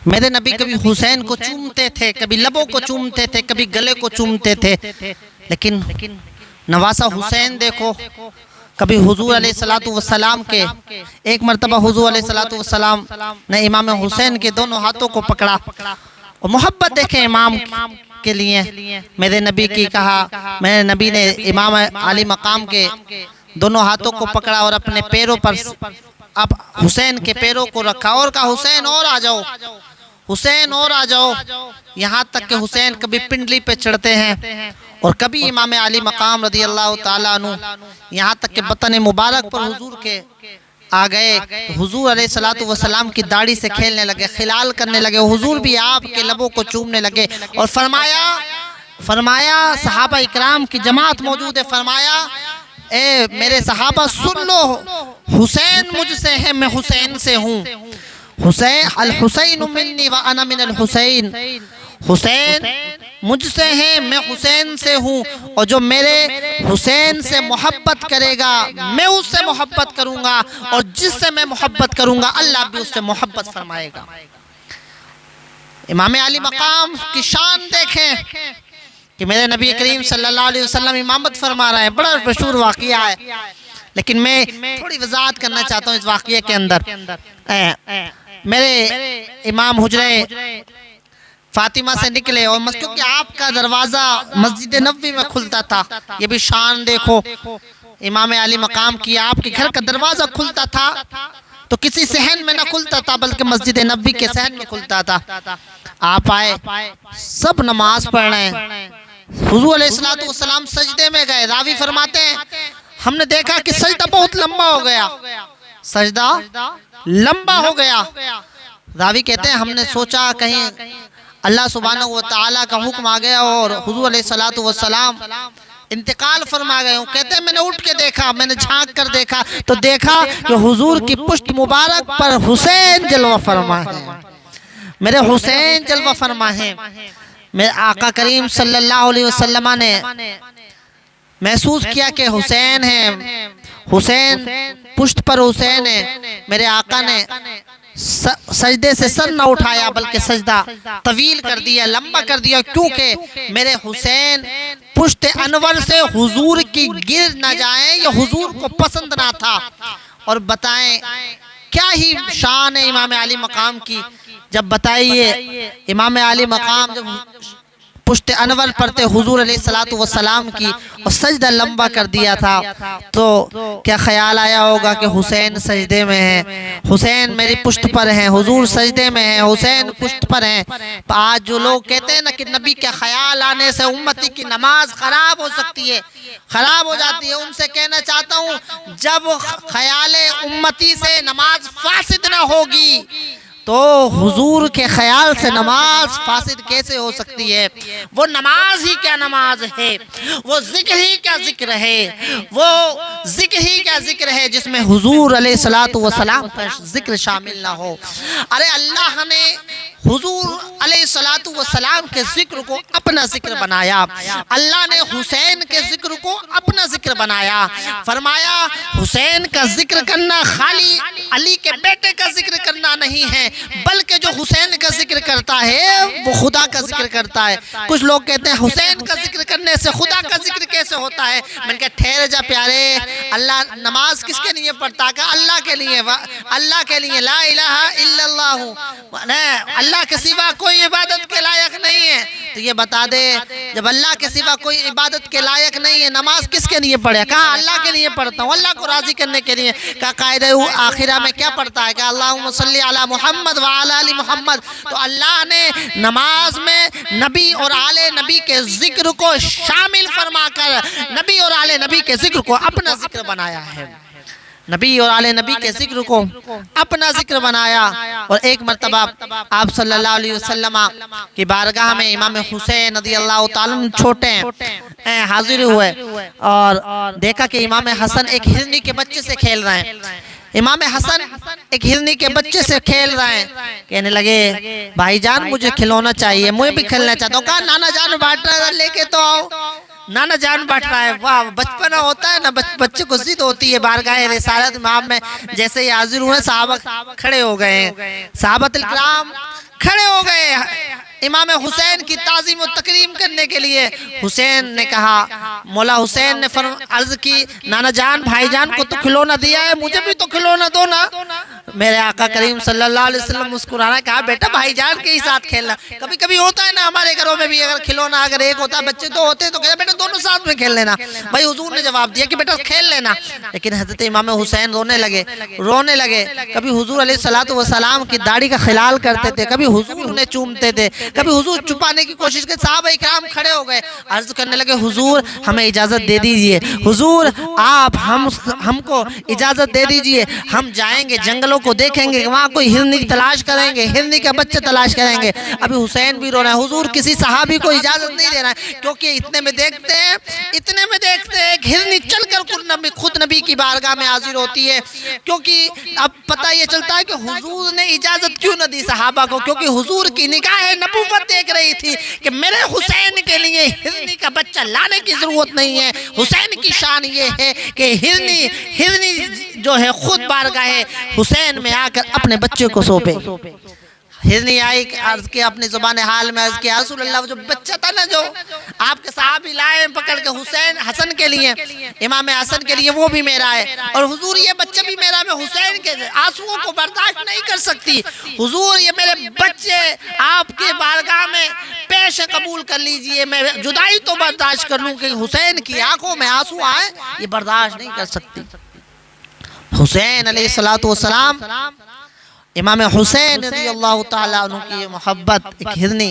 मेरे नबी कभी हुसैन को चूमते थे, कभी लबों को चूमते थे, कभी गले को चूमते थे, लेकिन नवासा हुसैन देखो, कभी हुजूर अलैहिस्सलातु वस्सलाम के एक मर्तबा हुजूर अलैहिस्सलातु वस्सलाम ने इमाम हुसैन के दोनों हाथों को पकड़ा और मोहब्बत देखे इमाम के लिए मेरे नबी की कहा, मेरे नबी ने इमाम आली मकाम के दोनों हाथों को पकड़ा और अपने पैरों पर अब हुसैन के पैरों को रखा और कहा हुसैन और आ जाओ, हुसैन और आ जाओ। यहाँ तक कि हुसैन कभी पिंडली पे चढ़ते हैं और कभी इमाम आली मकाम रज़ी अल्लाह ताला अन्हु यहाँ तक कि बतन मुबारक पर हुजूर के आ गए। हुजूर अलैहिस्सलातु वस्सलाम की दाढ़ी से खेलने लगे, खिलाल करने लगे, हुजूर भी आपके लबों को चूमने लगे और फरमाया सहाबा इकराम की जमात मौजूद है, फरमाया ए मेरे सहाबा सुन लो, हुसैन मुझसे है, मैं हुसैन से हूँ। हुसैन अल हुसैन मिन्नी व अना मिन अल हुसैन, हुसैन मुझसे है, मैं हुसैन से हूँ, और जो मेरे हुसैन से मोहब्बत करेगा मैं उससे मोहब्बत करूँगा, और जिससे मैं मोहब्बत करूँगा अल्लाह भी उससे मोहब्बत फरमाएगा। इमाम अली मकाम की शान देखें कि मेरे नबी करीम सल्लल्लाहु अलैहि वसल्लम इमामत फरमा रहे हैं। बड़ा मशहूर वाक़िया है, लेकिन मैं थोड़ी वजाहत करना चाहता हूँ इस वाक़िए के अंदर। मेरे इमाम हुजरे फातिमा से निकले और क्योंकि आपका दरवाज़ा मस्जिद नबवी में खुलता था, ये भी शान देखो इमाम अली मकाम की, आपके घर का दरवाज़ा खुलता था तो किसी सहन में ना खुलता था बल्कि मस्जिद नबवी के सहन में खुलता था। आप आए, सब नमाज पढ़ रहे हैं, हुजूर अलैहिस्सलातु वस्सलाम सजदे में गए। रावी फरमाते हैं हमने देखा कि सजदा बहुत लंबा हो गया, सजदा लंबा हो गया। रावी कहते हैं हमने सोचा कहीं अल्लाह सुब्हानहू व तआला का हुक्म आ गया और हुजूर अलैहिस्सलातु वस्सलाम इंतकाल फरमा गए। कहते हैं मैंने उठ के देखा, मैंने झांक कर देखा तो देखा कि हुजूर की पुश्त मुबारक पर हुसैन जलवा फरमा है, मेरे हुसैन जलवा फरमा है। मेरे आका करीम सल्लल्लाहु अलैहि वसल्लम ने महसूस किया कि हुसैन है, हुसैन पुश्त पर हुसैन है। मेरे आका ने सजदे से सर न उठाया बल्कि सजदा तवील कर दिया, लंबा कर दिया, क्योंकि मेरे हुसैन पुश्त अनवर से हुजूर की गिर न जाए, या हुजूर को पसंद ना था। और बताएं क्या ही शान है इमाम अली मकाम की। जब बताइए इमाम अली मकाम जब पुश्त अनवर पढ़ते हुजूर अलैहिस्सलातु वस्सलाम की और सजदा लंबा कर दिया था तो क्या ख्याल आया होगा कि हुसैन सजदे में है, हुसैन मेरी पुश्त पर है, हुजूर सजदे में है, हुसैन पुश्त पर है। आज जो लोग कहते हैं ना कि नबी के ख्याल आने से उम्मती की नमाज खराब हो सकती है, खराब हो जाती है, उनसे कहना चाहता हूँ जब ख्याल उम्मती से नमाज फासिद ना होगी तो हुजूर के ख्याल से नमाज फासिद कैसे हो सकती है। वो नमाज ही क्या नमाज है, वो जिक्र ही क्या जिक्र है, वो जिक्र ही क्या जिक्र है जिसमें हुजूर अलैहिस्सलातु वस्सलाम का जिक्र शामिल ना हो। अरे अल्लाह ने हुजूर अलैहिस्सलातु वस्सलाम के जिक्र को अपना जिक्र बनाया, अल्लाह ने हुसैन के जिक्र को अपना जिक्र बनाया। फरमाया हुसैन का जिक्र करना खाली अली के बेटे का जिक्र करना नहीं है, बल्कि जो हुसैन का जिक्र करता है वो खुदा का जिक्र करता है। कुछ लोग कहते हैं हुसैन का जिक्र करने से खुदा का जिक्र कैसे होता है। मैंने कहा ठहर जा प्यारे, अल्लाह नमाज किसके लिए पढ़ता है? अल्लाह के लिए, अल्लाह के लिए। ला इलाहा इल्लल्लाह, अल्लाह के सिवा कोई इबादत के लायक नहीं है। तो ये बता दे जब अल्लाह के सिवा कोई इबादत के लायक नहीं है, नमाज किसके लिए पढ़े? कहा अल्लाह के लिए पढ़ता हूँ, अल्लाह को राजी करने के लिए। कहा कायदे आखिरा में क्या पढ़ता है? कहा अल्लाहुम्मा सल्ली अला मुहम्मद व अला आलि मुहम्मद। तो अल्लाह ने नमाज में नबी और आले नबी के जिक्र को शामिल फरमाकर नबी और आले नबी के जिक्र को अपना जिक्र बनाया है, नबी और आले नबी के जिक्र को अपना जिक्र बनाया। और एक मर्तबा आप सल्लल्लाहु अलैहि वसल्लम की बारगाह में इमाम हुसैन रज़ियल्लाहु ताला अन्हु छोटे हैं हाजिर हुए और देखा कि इमाम हसन एक हिरनी के बच्चे से खेल रहे हैं। इमाम हसन एक हिरनी के बच्चे से खेल रहे हैं, कहने लगे भाईजान मुझे खिलौना चाहिए, मुझे भी खेलना चाहता हूँ। कहा नाना जान बांट रहा है, लेके तो आओ। नाना जान बांट रहा है, वाह बचपना होता है ना, बच्चे को जिद होती है। बारगाह रिसालत इमाम में जैसे ही हाजिर हुए सहाबा खड़े हो गए, सहाबातुल किराम खड़े हो गए इमाम हुसैन की ताज़ीम और तकरीम करने के लिए। हुसैन ने कहा, मौला हुसैन ने अर्ज की, नाना जान भाईजान को तो खिलौना दिया है, मुझे भी तो खिलौना दो ना। मेरे आका करीम सल्लल्लाहु अलैहि वसल्लम मुस्कुराना, कहा बेटा भाईजान के ही साथ खेलना। कभी कभी होता है ना हमारे घरों में भी, अगर खिलौना अगर एक होता, बच्चे तो होते तो कहते बेटा दोनों साथ में खेल लेना। भाई हुजूर ने जवाब दिया कि बेटा खेल लेना। लेकिन हजरत इमाम हुसैन रोने लगे। कभी हुजूर अलैहिस्सलातु वस्सलाम की दाढ़ी का खिलाल करते थे, कभी हुजूर उन्हें चूमते थे, कभी हुजूर छुपाने की कोशिश करते। सहाबा इकराम खड़े हो गए, अर्ज करने लगे, हुजूर हमें इजाजत दे दीजिए, हुजूर आप हमको इजाजत दे दीजिए, हम जाएंगे जंगलों को देखेंगे, वहाँ कोई हिरनी की तलाश करेंगे, हिरनी का बच्चा तलाश करेंगे। अभी हुसैन भी रो रहा है, हुजूर किसी सहाबी को इजाजत नहीं देना है, क्योंकि इतने में देखते हैं हिरनी चलकर खुद नबी की बारगाह में हाजिर होती है। क्योंकि अब पता ये चलता है कि हुजूर ने इजाजत क्यों न दी सहाबा को, क्योंकि हुजूर की निगाह नबूवत देख रही थी कि मेरे हुसैन के लिए हिरनी का बच्चा लाने की जरूरत नहीं है। हुसैन की शान ये है कि हिरनी जो है खुद बारगाह हुसैन में आकर अपने बच्चे को सौंपे। हिरनी आई, अर्ज किया अपनी जुबान हाल में, अर्ज किया रसूल अल्लाह, जो बच्चा था ना जो आपके सहाबी लाए पकड़ के हुसैन हसन के लिए, इमाम हसन के लिए, वो भी मेरा है, और हुजूर ये बच्चा भी मेरा। मैं हुसैन के आंसुओं को बर्दाश्त नहीं कर सकती, हुजूर ये मेरे बच्चे आपके बारगाह में पेश कबूल कर लीजिए। मैं जुदाई तो बर्दाश्त कर लूँ कि हुसैन की आंखों में आंसू आए, ये बर्दाश्त नहीं कर सकती। हुसैन अलैहिस्सलातु वस्सलाम, इमाम हुसैन रज़ियल्लाहु ताला अन्हु की मोहब्बत एक हिरनी,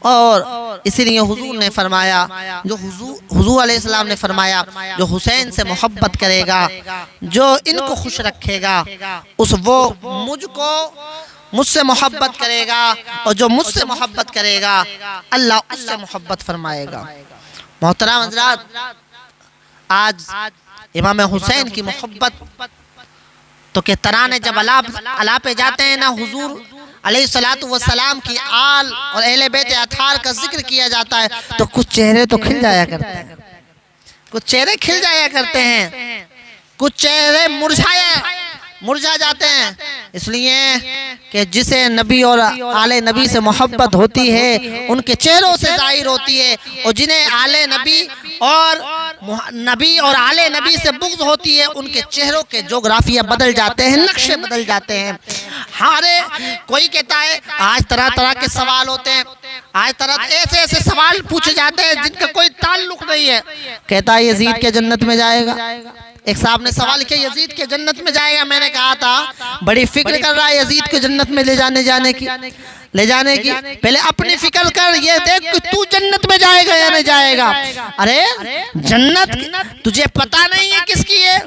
और इसीलिए हुजूर ने फरमाया, जो हुजूर अलैहिस्सलाम ने फरमाया, जो हुसैन से मोहब्बत करेगा, जो इनको खुश रखेगा, वो मुझसे मोहब्बत करेगा, और जो मुझसे मोहब्बत करेगा अल्लाह उससे मोहब्बत फरमाएगा। मोहतरम हज़रात, आज इमाम हुसैन की मोहब्बत तो के तराने जब अला पे जाते हैं ना, हुजूर अलैहिस्सलातु वस्सलाम की आल और अहले बैत अताहार का जिक्र किया जाता है, तो कुछ चेहरे तो खिल जाया करते हैं, कुछ चेहरे खिल जाया करते हैं, कुछ चेहरे मुरझा जाते हैं। इसलिए कि जिसे नबी और आले नबी से मोहब्बत होती है उनके चेहरों से जाहिर होती है, और जिन्हें आले नबी और आले नबी से बुग़्ज़ होती है उनके चेहरों के जोग्राफिया बदल जाते हैं, नक्शे बदल जाते हैं। हमारे कोई कहता है आज तरह तरह के सवाल होते हैं, आज तरह ऐसे सवाल पूछे जाते हैं जिनका कोई ताल्लुक नहीं है। कहता है यजीद के जन्नत में जाएगा। एक साहब ने सवाल किया, यजीद के जन्नत में जाएगा? मैंने कहा था बड़ी फिक्र कर रहा है यजीद के जन्नत में ले जाने की, पहले अपनी फिक्र कर, ये देख कि तू जन्नत में जाएगा या नहीं जाएगा। अरे जन्नत तुझे पता नहीं है किसकी है?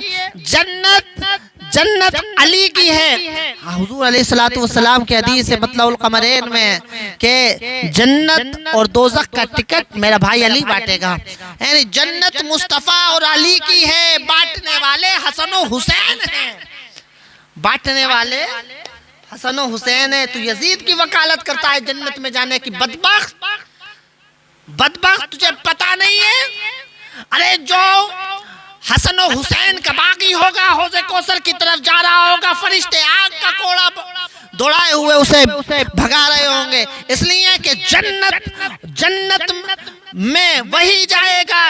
जन्नत अली की है। हुजूर अलैहिस्सलातु वस्सलाम के हदीस है मतलउल कमरैन में कि जन्नत और दोज़ख का टिकट मेरा भाई अली बांटेगा। यानी जन्नत मुस्तफ़ा और अली की है, बांटने वाले हसन और हुसैन हैं, बांटने वाले हसन और हुसैन है। तू यजीद की वकालत करता है जन्नत में जाने की, बदबख्त तुझे पता नहीं है। अरे जो हसन और हुसैन का बागी होगा, हौज़े कौसर की तरफ जा रहा होगा, फरिश्ते आग का कोड़ा दौड़ाए हुए उसे भगा रहे होंगे। इसलिए कि जन्नत में वही जाएगा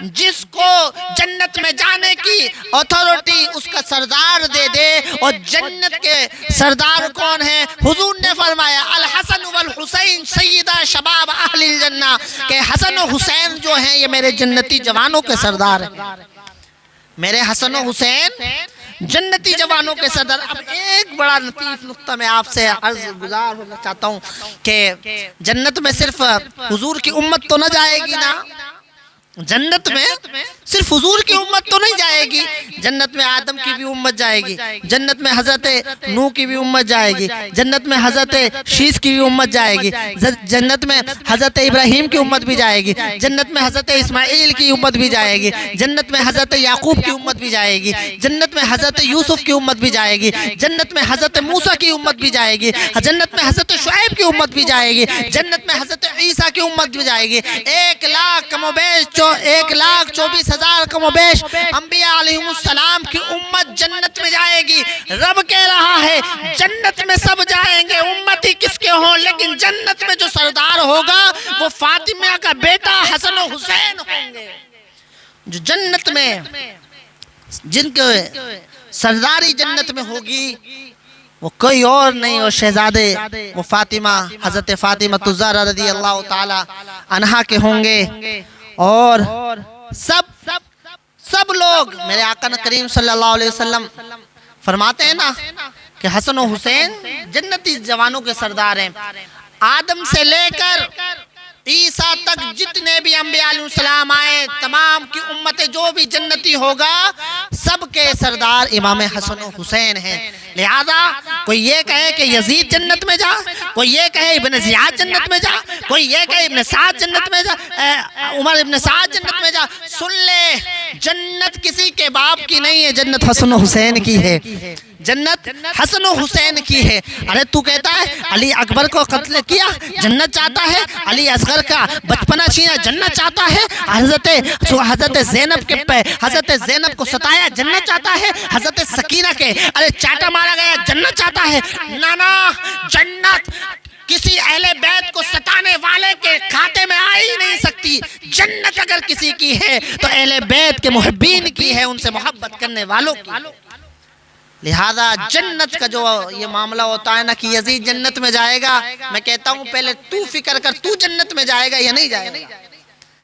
जिसको जन्नत में जाने की अथॉरिटी उसका सरदार दे दे। और जन्नत के सरदार कौन है? हुजूर ने फरमाया अल हसन वल हुसैन सय्यदा शबाब अहलिल जन्ना, के हसन और हुसैन जो हैं ये मेरे जन्नती जवानों के सरदार हैं। मेरे हसन और हुसैन जन्नती जवानों के सरदार। अब एक बड़ा लतीफ नुक्ता मैं आपसे अर्ज गुजार होना चाहता हूँ कि जन्नत में सिर्फ हुजूर की उम्मत तो न जाएगी ना, जन्नत में सिर्फ हुजूर की उम्मत तो नहीं जाएगी, जन्नत में आदम की भी उम्मत जाएगी, जन्नत में हजरत नूह की भी उम्मत जाएगी, जन्नत में हजरत शीस की भी उम्मत जाएगी, जन्नत में हजरत इब्राहिम की उम्मत भी जाएगी, जन्नत में हजरत इस्माइल की उम्मत भी जाएगी, जन्नत में हजरत याकूब की उम्मत भी जाएगी, जन्नत में हजरत यूसुफ की उम्मत भी जाएगी, जन्नत में हजरत मूसा की उम्मत भी जाएगी, जन्नत में हजरत शुएब की उम्मत भी जाएगी, जन्नत में हजरत ईसा की उम्मत भी जाएगी। 1 लाख कमोबेश जो 1,24,000 कमोबेश अंबिया अलैहिमुस्सलाम की उम्मत जन्नत में जाएगी। रब कह रहा है जन्नत में सब जाएंगे, उम्मती किसके हो, लेकिन जन्नत में जो सरदार होगा वो फातिमा का बेटा हसन और हुसैन होंगे। जो जन्नत में जिनके सरदारी जन्नत में होगी वो कोई और नहीं, वो शहजादे वो फातिमा, हजरत फातिमा ज़हरा रज़ी अल्लाह ताला अन्हा के होंगे। और सब लोग मेरे आका करीम सल्लल्लाहु अलैहि वसल्लम फरमाते हैं ना कि हसन और हुसैन जन्नती जवानों के सरदार हैं। आदम से लेकर ईसा तक जितने भी अंबिया अलैहिस्सलाम आए, तमाम की उम्मतें जो भी जन्नती होगा सबके सरदार इमाम हसन और हुसैन हैं। लिहाजा कोई ये कहे कि यजीद जन्नत में जा, कोई ये कहे इब्न ज़ियाद जन्नत में जा, कोई ये कहे इब्न साद जन्नत में जा, उमर इब्न साद जन्नत में जा, सुन ले जन्नत किसी के बाप की नहीं है, जन्नत हसन और हुसैन की है। जन्नत हसन और हुसैन की है। अरे तू कहता है अली अकबर को कत्ल किया जन्नत चाहता है, अली असगर का बचपना छीना जन्नत चाहता है, हजरत ज़ैनब के पे हजरत ज़ैनब को सताया जन्नत चाहता है, हजरत सकीना के अरे चाटा मारा गया जन्नत चाहता है। नाना जन्नत किसी अहले बैत को सताने वाले के खाते में आ ही नहीं सकती। जन्नत अगर किसी की है तो अहले बैत के मुहब्बीन की है, उनसे मोहब्बत करने वालों की। लिहाजा जन्नत का जो ये मामला होता है ना कि यजीद जन्नत में जाएगा, मैं कहता हूँ पहले तू फिक्र कर, तू जन्नत में जाएगा या नहीं जाएगा।